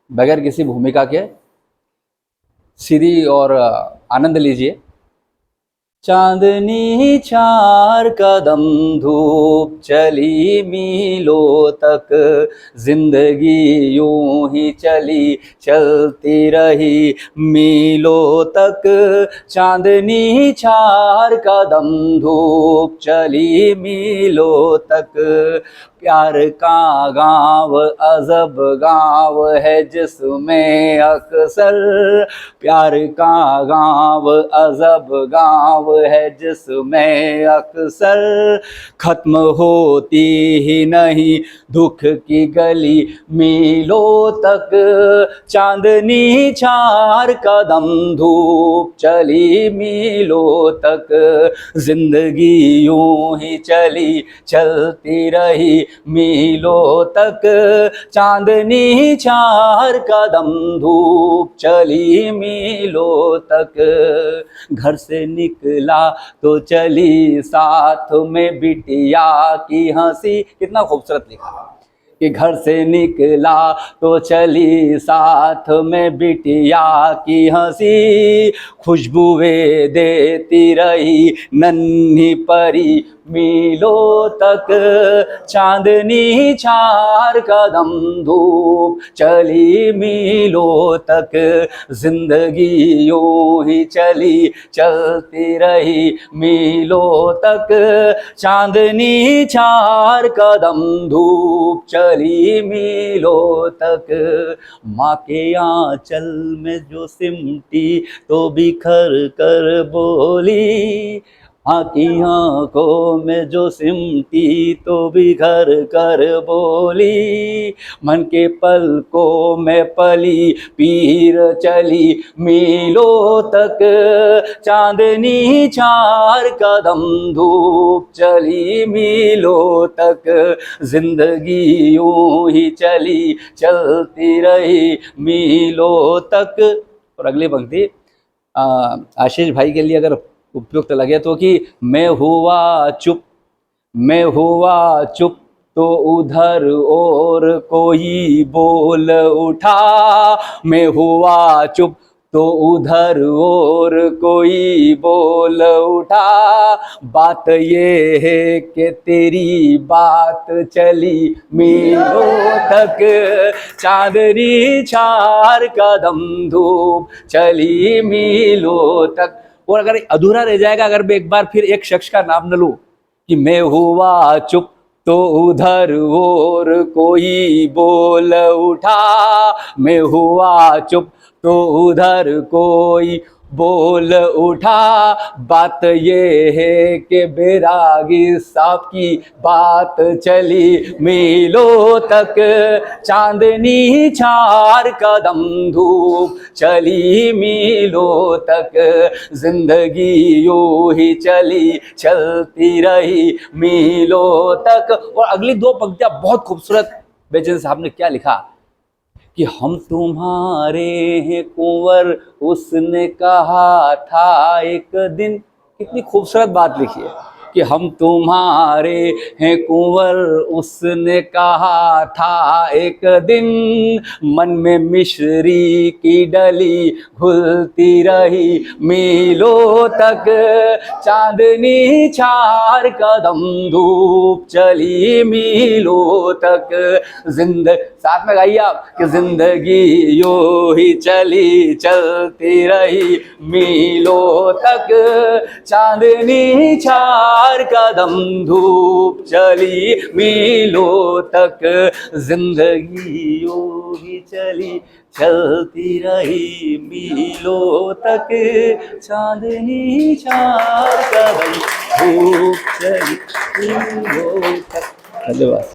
बगैर किसी भूमिका के सीधी और आनंद लीजिए। चांदनी चार कदम धूप चली मीलों तक, जिंदगी यूं ही चली चलती रही मीलों तक। चांदनी चार कदम धूप चली मीलों तक, प्यार का गाँव अजब गाँव है जिसमें अक्सर, प्यार का गाँव अजब गाँव है जिसमें अक्सर खत्म होती ही नहीं दुख की गली मीलों तक। चांदनी चार कदम धूप चली मीलों तक, जिंदगी यूं ही चली चलती रही मीलों तक। चांदनी चार कदम धूप चली मीलों तक, घर से निकला तो चली साथ में बिटिया की हंसी। कितना खूबसूरत लिखा कि घर से निकला तो चली साथ में बिटिया की हंसी, खुशबुएं देती रही नन्ही परी मीलों तक। चांदनी चार कदम धूप चली मीलों तक, जिंदगी यूं ही चली चलती रही मीलों तक। चांदनी चार कदम धूप चली मीलों तक, माँ के आंचल में जो सिमटी तो बिखर कर बोली, माँ की आंखों में जो सिमटी तो बिखर कर बोली। मन के पलकों में पली पीर चली मीलों तक, चांदनी चार कदम धूप चली मीलों तक, जिंदगी यूं ही चली चलती रही मीलों तक। और अगली पंक्ति आशीष भाई के लिए अगर उपयुक्त लगे तो कि मैं हुआ चुप तो उधर और कोई बोल उठा, मैं हुआ चुप तो उधर और कोई बोल उठा। बात ये है कि तेरी बात चली मीलों तक, चांदनी चार कदम धूप चली मीलों तक। और अगर अधूरा रह जाएगा अगर मैं एक बार फिर एक शख्स का नाम न लूं कि मैं हुआ चुप तो उधर और कोई बोल उठा, मैं हुआ चुप तो उधर कोई बोल उठा। बात ये है कि बैरागी साहब की बात चली मीलों तक, चांदनी चार कदम धूप चली मीलों तक, जिंदगी यूं ही चली चलती रही मीलों तक। और अगली दो पंक्तियां बहुत खूबसूरत। बेचैन साहब ने क्या लिखा कि हम तुम्हारे हैं कुंवर उसने कहा था एक दिन। कितनी खूबसूरत बात लिखी है कि हम तुम्हारे हैं कुंवर उसने कहा था एक दिन, मन में मिश्री की डली घुलती रही मीलों तक, चांदनी चार कदम धूप चली मीलों तक। साथ में गाइए आप कि जिंदगी यूं ही चली चलती रही मीलों तक, चांदनी चार कदम धूप चली मीलों तक, जिंदगी यूं ही चली चलती रही मीलों तक, चांदनी चार कदम धूप चली मीलों तक। धन्यवाद।